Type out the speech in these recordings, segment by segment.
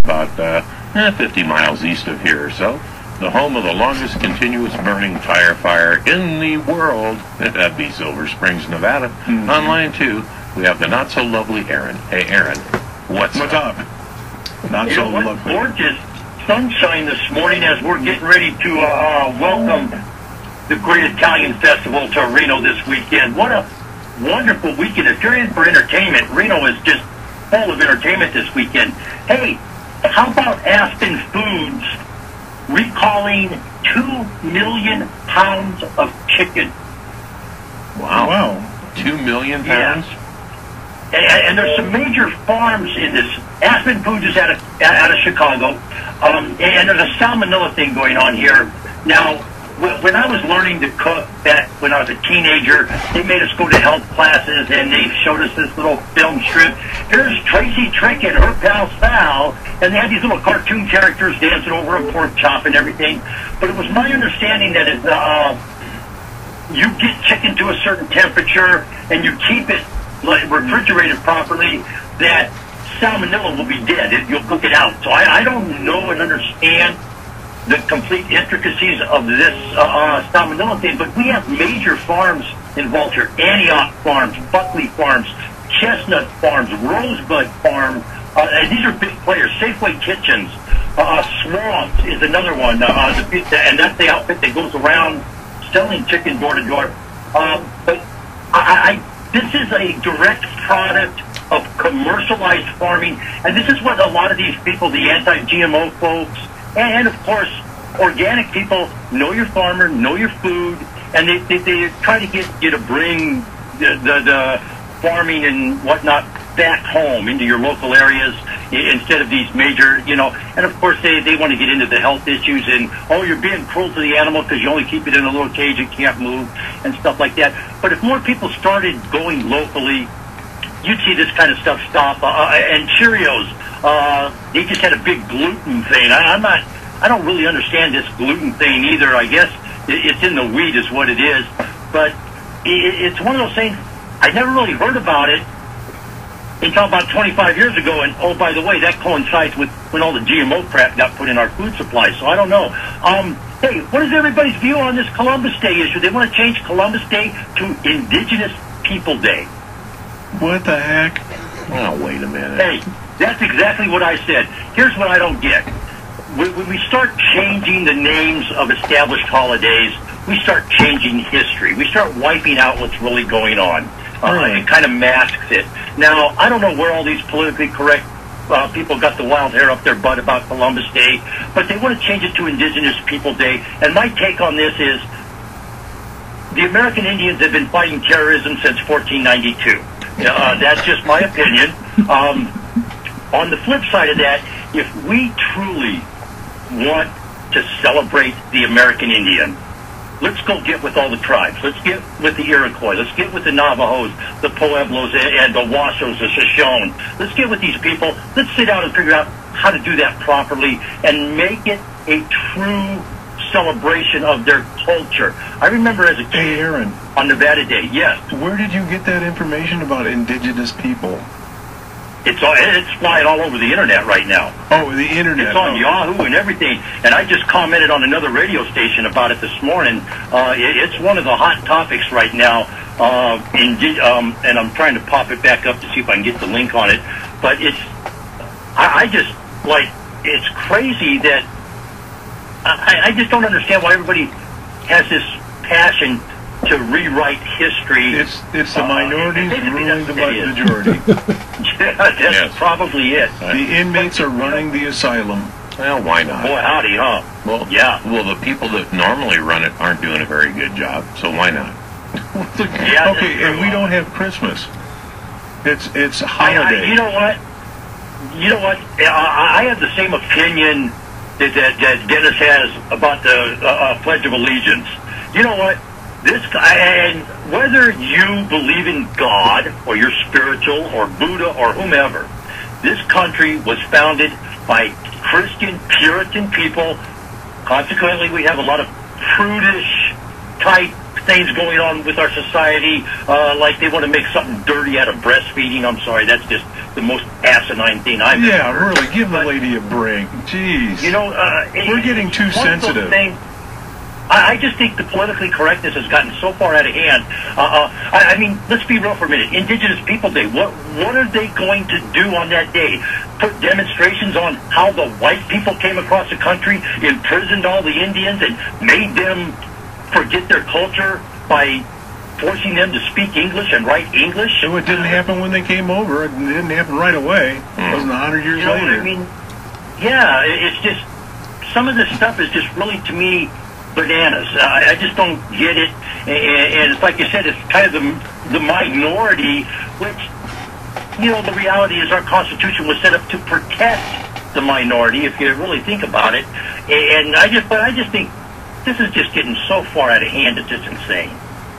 about 50 miles east of here or so. The home of the longest continuous burning tire fire in the world. That'd be Silver Springs, Nevada. Online, too, we have the not-so-lovely Aaron. Hey, Aaron, what's up? Not so lovely. Gorgeous sunshine this morning as we're getting ready to welcome the Great Italian Festival to Reno this weekend. What a wonderful weekend. If you're in for entertainment, Reno is just full of entertainment this weekend. Hey, how about Aspen Foods recalling 2 million pounds of chicken? Wow. 2 million pounds? Yes. And there's some major farms in this. Aspen Foods is out of Chicago. And there's a salmonella thing going on here. Now, when I was learning to cook back when I was a teenager, they made us go to health classes and they showed us this little film strip. Here's Tracy Trick and her pal Sal, and they had these little cartoon characters dancing over a pork chop and everything. But it was my understanding that if you get chicken to a certain temperature and you keep it refrigerated properly, that salmonella will be dead if you'll cook it out. So I don't know and understand the complete intricacies of this salmonella thing, but we have major farms involved here. Antioch Farms, Buckley Farms, Chestnut Farms, Rosebud Farm, and these are big players. Safeway Kitchens, Swamps is another one, and that's the outfit that goes around selling chicken door to door. But this is a direct product of commercialized farming, and this is what a lot of these people, the anti-GMO folks, and of course, organic people, know your farmer, know your food, and they try to get you to bring the farming and whatnot back home into your local areas instead of these major, and of course they want to get into the health issues and, oh, you're being cruel to the animal because you only keep it in a little cage, it can't move, and stuff like that. But if more people started going locally, you'd see this kind of stuff stop. And Cheerios, they just had a big gluten thing. I don't really understand this gluten thing either. I guess it's in the wheat is what it is. But it's one of those things, I never really heard about it until about 25 years ago. And, oh, by the way, that coincides with when all the GMO crap got put in our food supply. So I don't know. Hey, what is everybody's view on this Columbus Day issue? They want to change Columbus Day to Indigenous People Day. What the heck? Oh, wait a minute. Hey, that's exactly what I said. Here's what I don't get. When we start changing the names of established holidays, we start changing history. We start wiping out what's really going on. It kind of masks it. Now, I don't know where all these politically correct people got the wild hair up their butt about Columbus Day, but they want to change it to Indigenous People Day. And my take on this is the American Indians have been fighting terrorism since 1492. That's just my opinion. On the flip side of that, if we truly want to celebrate the American Indian, let's go get with all the tribes. Let's get with the Iroquois. Let's get with the Navajos, the Pueblos, and the Washos, the Shoshone. Let's get with these people. Let's sit down and figure out how to do that properly and make it a true celebration of their culture. I remember as a kid, hey, Aaron, on Nevada Day, yes. Where did you get that information about indigenous people? It's flying all over the internet right now. Oh, the internet. It's on Yahoo and everything. And I just commented on another radio station about it this morning. It's one of the hot topics right now. And I'm trying to pop it back up to see if I can get the link on it. But it's crazy that I just don't understand why everybody has this passion to rewrite history. It's the minorities ruling the majority. That's probably it. The inmates are running the asylum. Well, why not? Boy, howdy, huh? Well, yeah. Well, the people that normally run it aren't doing a very good job, so why not? Yeah, okay, and we don't have Christmas. It's a holiday. You know what? I have the same opinion that Dennis has about the Pledge of Allegiance. You know what? This guy, and whether you believe in God or you're spiritual or Buddha or whomever, this country was founded by Christian Puritan people. Consequently, we have a lot of prudish type things going on with our society, like they want to make something dirty out of breastfeeding. I'm sorry, that's just the most asinine thing I've ever Yeah, heard. really, give the But, lady a break. Jeez. You know, We're getting too one of those sensitive. things- I just think the politically correctness has gotten so far out of hand. I mean, let's be real for a minute. Indigenous People Day, what are they going to do on that day? Put demonstrations on how the white people came across the country, imprisoned all the Indians, and made them forget their culture by forcing them to speak English and write English? So it didn't happen when they came over. It didn't happen right away. It wasn't 100 years You know later. what I mean? Yeah, it's just, some of this stuff is just really, to me, bananas. I just don't get it. And it's like you said, it's kind of the minority, which, you know, the reality is our Constitution was set up to protect the minority, if you really think about it. And I just think this is just getting so far out of hand, it's just insane.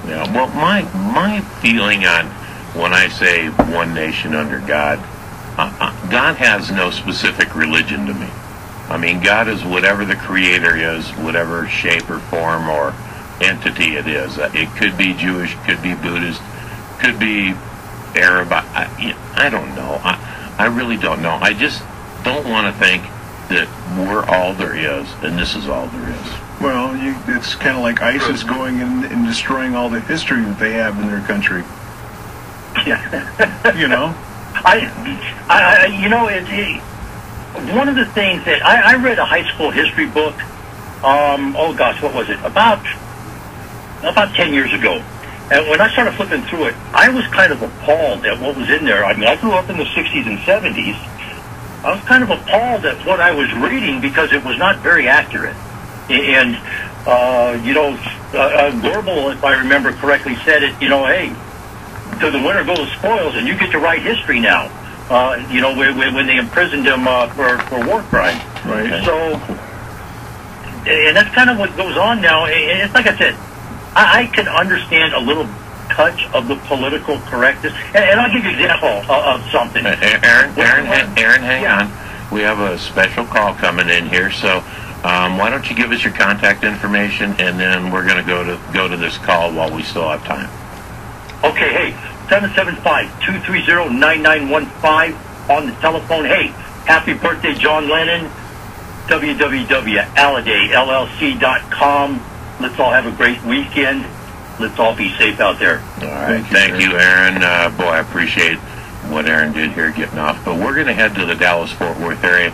Yeah, well, my feeling on when I say one nation under God, God has no specific religion to me. I mean, God is whatever the Creator is, whatever shape or form or entity it is. It could be Jewish, could be Buddhist, could be Arab. I don't know. I really don't know. I just don't want to think that we're all there is, and this is all there is. Well, it's kind of like ISIS going in and destroying all the history that they have in their country. You know? You know, one of the things that I read a high school history book, oh gosh, what was it? About 10 years ago. And when I started flipping through it, I was kind of appalled at what was in there. I mean, I grew up in the 60s and 70s. I was kind of appalled at what I was reading because it was not very accurate. And, you know, Goebbels, if I remember correctly, said it, you know, hey, to the winner go the spoils, and you get to write history now. You know, when they imprisoned him for war crimes. Right. So, and that's kind of what goes on now. And it's like I said, I can understand a little touch of the political correctness. And I'll give you an example of something. Aaron, hang on. We have a special call coming in here, so why don't you give us your contact information, and then we're going to go to this call while we still have time. Okay, hey, 775-230-9915 on the telephone. Hey, happy birthday, John Lennon. www.alladayllc.com. Let's all have a great weekend. Let's all be safe out there. All right. Thank you, Aaron. Boy, I appreciate what Aaron did here getting off. But we're going to head to the Dallas-Fort Worth area.